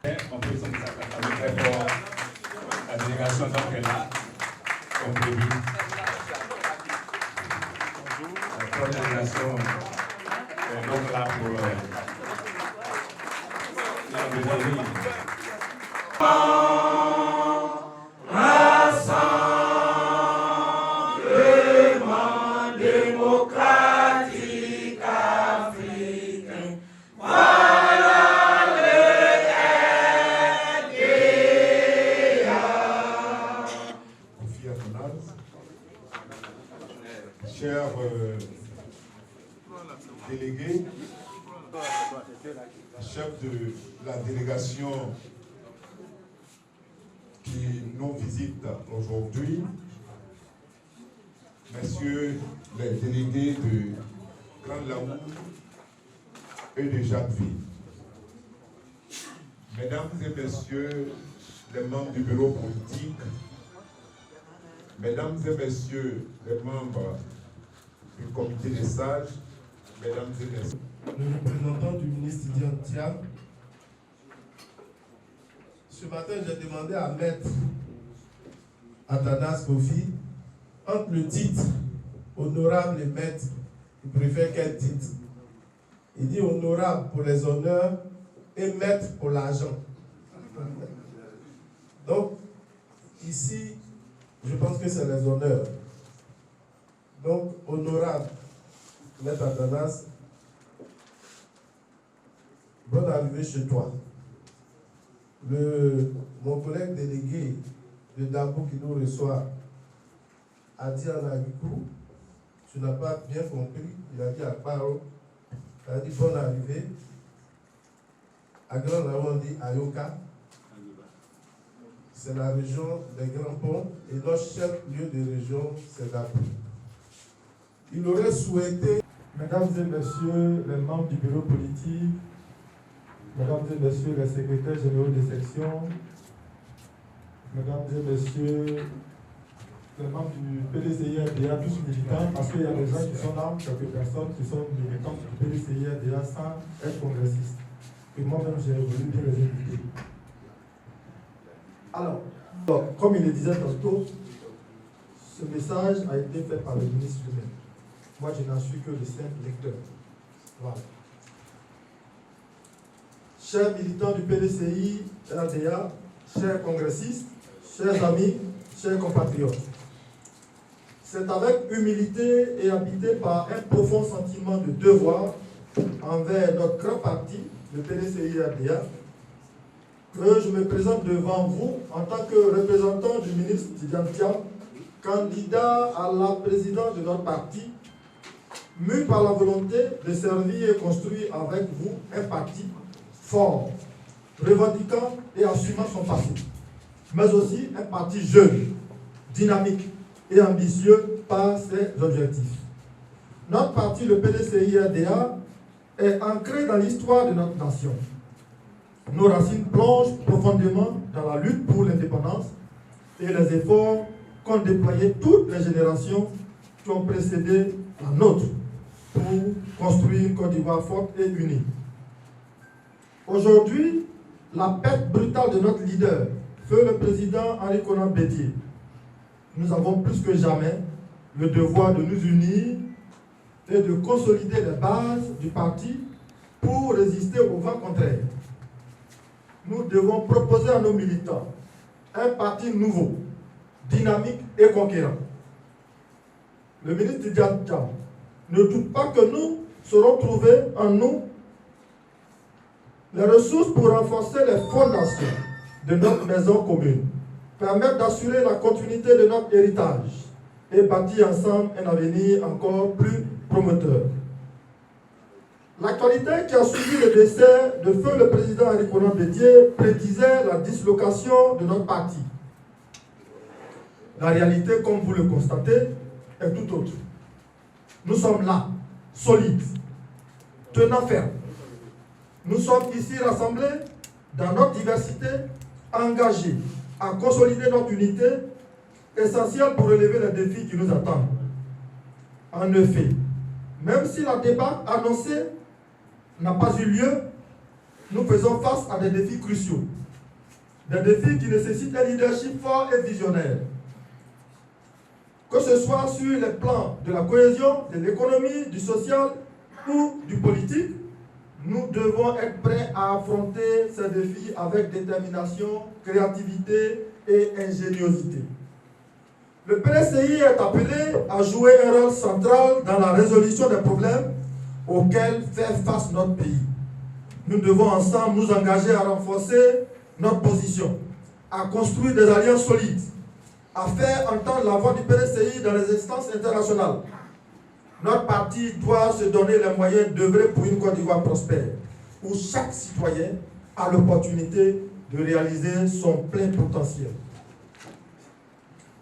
On peut s'attendre très fort. La délégation donc est là, comme prévu. La délégation est donc là pour l'enlever. Chers délégués, chefs de la délégation qui nous visite aujourd'hui, messieurs les délégués de Grand Laou et de Jacquesville, mesdames et messieurs les membres du bureau politique, mesdames et messieurs les membres du comité des sages, mesdames et messieurs. Le représentant du ministre Diantia. Ce matin, j'ai demandé à Maître Athanas Kofi, entre le titre honorable et maître, il préfère quel titre? Il dit honorable pour les honneurs et maître pour l'argent. Donc, ici, je pense que c'est les honneurs. Donc, honorable, Maître Athanas, bonne arrivée chez toi. Mon collègue délégué de Dabo qui nous reçoit a dit à Nagikou, tu n'as pas bien compris, il a dit à Paro, il a dit bonne arrivée. À Grand Laou, on dit Ayoka. C'est la région des Grands Ponts et notre chef-lieu de région, c'est Dabo. Il aurait souhaité, mesdames et messieurs les membres du bureau politique, mesdames et messieurs les secrétaires généraux des sections, mesdames et messieurs les membres du PDCI-RDA, tous militants, parce qu'il y a des gens qui sont là, quelques personnes qui sont militants du PDCI-RDA sans être congressistes. Et moi-même, j'ai voulu bien les inviter. Alors, comme il le disait tantôt, ce message a été fait par le ministre lui-même. Moi, je n'en suis que le simple lecteur. Voilà. Chers militants du PDCI, RDA, chers congressistes, chers amis, chers compatriotes, c'est avec humilité et habité par un profond sentiment de devoir envers notre grand parti, le PDCI RDA, que je me présente devant vous en tant que représentant du ministre Diantia, candidat à la présidence de notre parti, mu par la volonté de servir et construire avec vous un parti fort, revendiquant et assumant son passé, mais aussi un parti jeune, dynamique et ambitieux par ses objectifs. Notre parti, le PDCI-RDA, est ancré dans l'histoire de notre nation. Nos racines plongent profondément dans la lutte pour l'indépendance et les efforts qu'ont déployés toutes les générations qui ont précédé la nôtre pour construire une Côte d'Ivoire forte et unie. Aujourd'hui, la perte brutale de notre leader, feu le président Henri Konan Bédié, nous avons plus que jamais le devoir de nous unir et de consolider les bases du parti pour résister au vent contraire. Nous devons proposer à nos militants un parti nouveau, dynamique et conquérant. Le ministre Diantia ne doute pas que nous saurons trouver en nous les ressources pour renforcer les fondations de notre maison commune, permettre d'assurer la continuité de notre héritage et bâtir ensemble un avenir encore plus promoteur. L'actualité qui a suivi le décès de feu le président Henri Konan Bédié prédisait la dislocation de notre parti. La réalité, comme vous le constatez, est tout autre. Nous sommes là, solides, tenant ferme. Nous sommes ici rassemblés dans notre diversité, engagés à consolider notre unité, essentielle pour relever les défis qui nous attendent. En effet, même si la débat annoncée n'a pas eu lieu, nous faisons face à des défis cruciaux. Des défis qui nécessitent un leadership fort et visionnaire. Que ce soit sur les plans de la cohésion, de l'économie, du social ou du politique, nous devons être prêts à affronter ces défis avec détermination, créativité et ingéniosité. Le PDCI est appelé à jouer un rôle central dans la résolution des problèmes auxquels fait face notre pays. Nous devons ensemble nous engager à renforcer notre position, à construire des alliances solides, à faire entendre la voix du PDCI dans les instances internationales. Notre parti doit se donner les moyens d'œuvrer pour une Côte d'Ivoire prospère, où chaque citoyen a l'opportunité de réaliser son plein potentiel.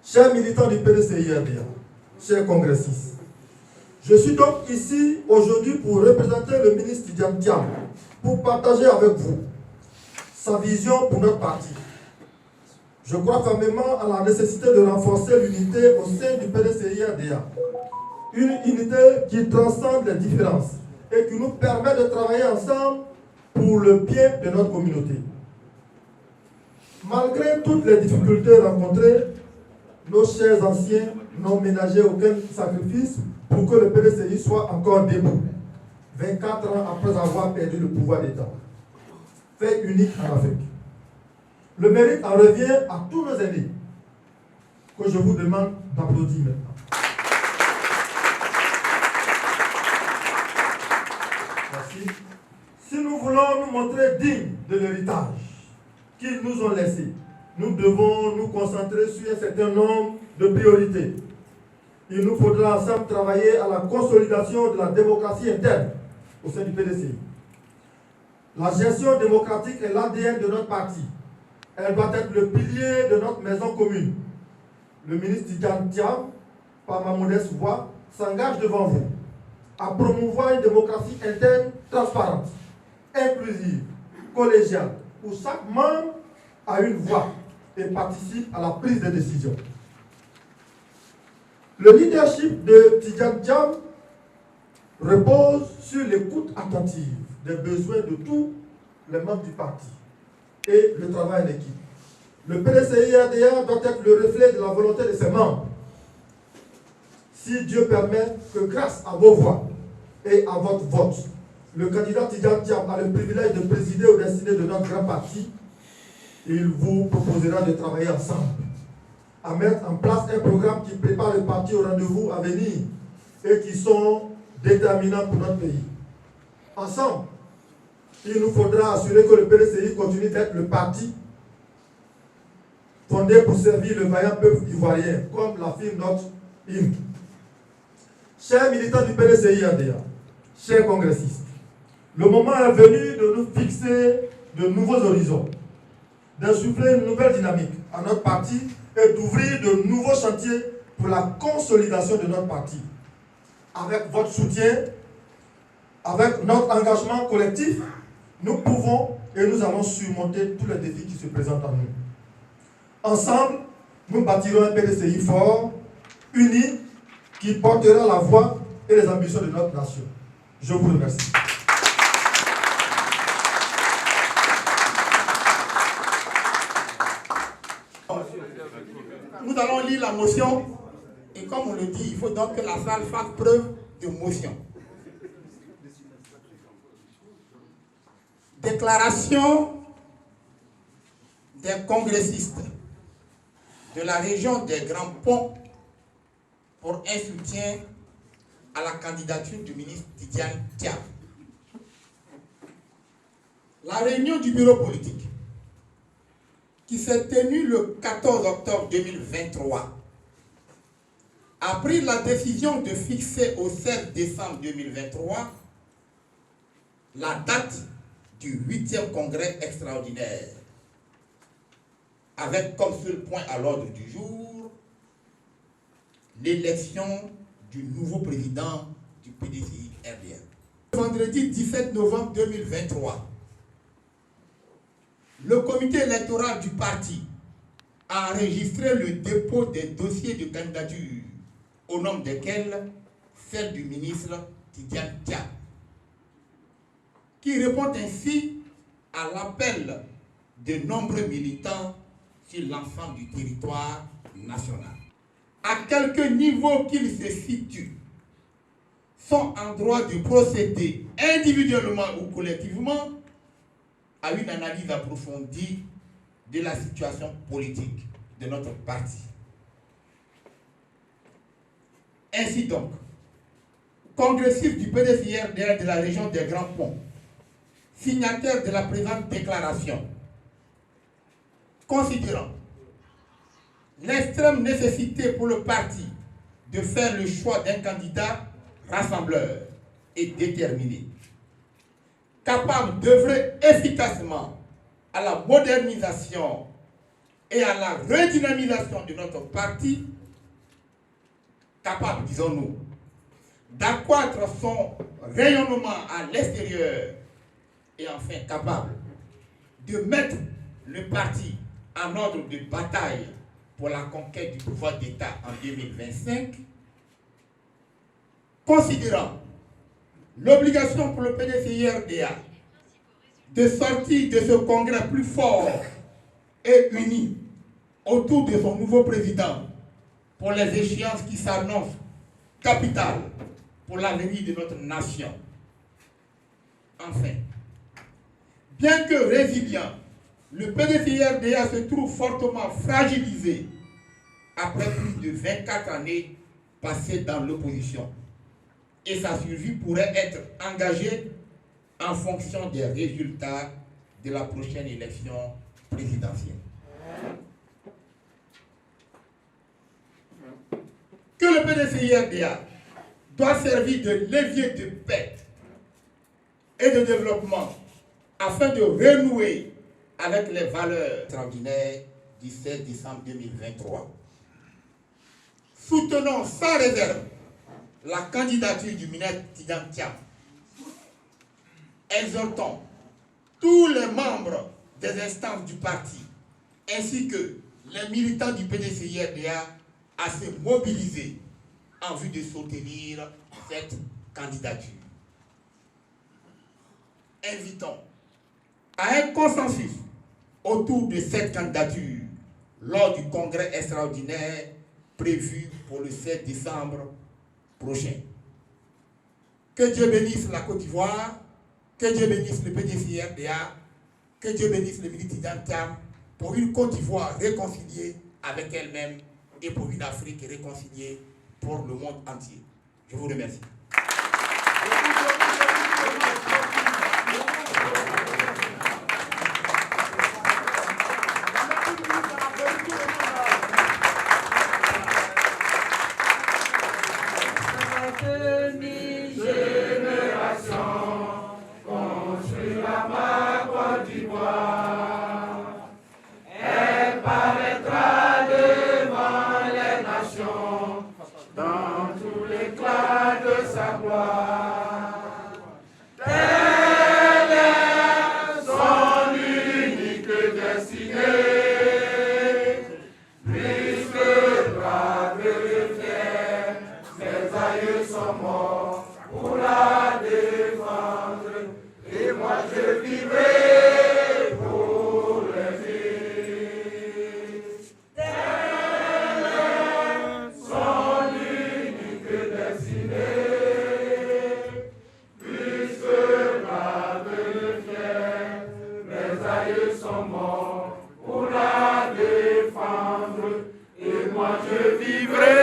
Chers militants du PDCI-RDA, chers congressistes, je suis donc ici aujourd'hui pour représenter le ministre Tidjane Thiam, pour partager avec vous sa vision pour notre parti. Je crois fermement à la nécessité de renforcer l'unité au sein du PDCI-RDA. Une unité qui transcende les différences et qui nous permet de travailler ensemble pour le bien de notre communauté. Malgré toutes les difficultés rencontrées, nos chers anciens n'ont ménagé aucun sacrifice pour que le PDCI soit encore debout, 24 ans après avoir perdu le pouvoir d'État. Fait unique en Afrique. Le mérite en revient à tous nos aînés, que je vous demande d'applaudir maintenant. Merci. Si nous voulons nous montrer dignes de l'héritage qu'ils nous ont laissé, nous devons nous concentrer sur un certain nombre de priorités. Il nous faudra ensemble travailler à la consolidation de la démocratie interne au sein du PDCI. La gestion démocratique est l'ADN de notre parti. Elle doit être le pilier de notre maison commune. Le ministre Tidjane Thiam, par ma modeste voix, s'engage devant vous à promouvoir une démocratie interne transparente, inclusive, collégiale, où chaque membre a une voix et participe à la prise de décision. Le leadership de Tidjane Thiam repose sur l'écoute attentive des besoins de tous les membres du parti et le travail en équipe. Le PDCI-RDA doit être le reflet de la volonté de ses membres. Si Dieu permet que grâce à vos voix et à votre vote, le candidat Tidjane Thiam a le privilège de présider aux destinées de notre grand parti, il vous proposera de travailler ensemble, à mettre en place un programme qui prépare le parti au rendez-vous à venir et qui sont déterminants pour notre pays. Ensemble, il nous faudra assurer que le PDCI continue d'être le parti fondé pour servir le vaillant peuple ivoirien, comme l'affirme notre hymne. Chers militants du PDCI-RDA, chers congressistes, le moment est venu de nous fixer de nouveaux horizons, d'insuffler une nouvelle dynamique à notre parti et d'ouvrir de nouveaux chantiers pour la consolidation de notre parti. Avec votre soutien, avec notre engagement collectif, nous pouvons et nous allons surmonter tous les défis qui se présentent à nous. Ensemble, nous bâtirons un PDCI fort, uni, qui portera la voix et les ambitions de notre nation. Je vous remercie. Nous allons lire la motion et comme on le dit, il faut donc que la salle fasse preuve de motion. Déclaration des congressistes de la région des Grands Ponts pour un soutien à la candidature du ministre Tidjane Thiam. La réunion du bureau politique qui s'est tenue le 14 octobre 2023 a pris la décision de fixer au 16 décembre 2023 la date du 8e congrès extraordinaire, avec comme seul point à l'ordre du jour l'élection du nouveau président du PDCI-RDA. Vendredi 17 novembre 2023, le comité électoral du parti a enregistré le dépôt des dossiers de candidature, au nombre desquels celle du ministre Tidjane Thiam, qui répond ainsi à l'appel de nombreux militants sur l'ensemble du territoire national. À quelque niveau qu'ils se situent, sont en droit de procéder individuellement ou collectivement à une analyse approfondie de la situation politique de notre parti. Ainsi donc, congressistes du PDCIRDA de la région des Grands Ponts, signataires de la présente déclaration, considérant l'extrême nécessité pour le parti de faire le choix d'un candidat rassembleur et déterminé, capable d'œuvrer efficacement à la modernisation et à la redynamisation de notre parti, capable, disons-nous, d'accroître son rayonnement à l'extérieur et enfin capable de mettre le parti en ordre de bataille pour la conquête du pouvoir d'État en 2025, considérant l'obligation pour le PDCIRDA de sortir de ce congrès plus fort et uni autour de son nouveau président pour les échéances qui s'annoncent capitales pour l'avenir de notre nation. Enfin, bien que résilient, le PDCIRDA se trouve fortement fragilisé après plus de 24 années passées dans l'opposition. Et sa survie pourrait être engagée en fonction des résultats de la prochaine élection présidentielle. Que le PDCIRDA doit servir de levier de paix et de développement afin de renouer avec les valeurs extraordinaires du 16 décembre 2023. Soutenons sans réserve la candidature du ministre Tidjane Thiam. Exhortons tous les membres des instances du parti ainsi que les militants du PDCIRDA à se mobiliser en vue de soutenir cette candidature. Invitons à un consensus autour de cette candidature lors du congrès extraordinaire prévu pour le 7 décembre prochain. Que Dieu bénisse la Côte d'Ivoire, que Dieu bénisse le PDCIRDA, que Dieu bénisse le ministre Tidjane Thiam pour une Côte d'Ivoire réconciliée avec elle-même et pour une Afrique réconciliée pour le monde entier. Je vous remercie. Pour la défendre, et moi je vivrai.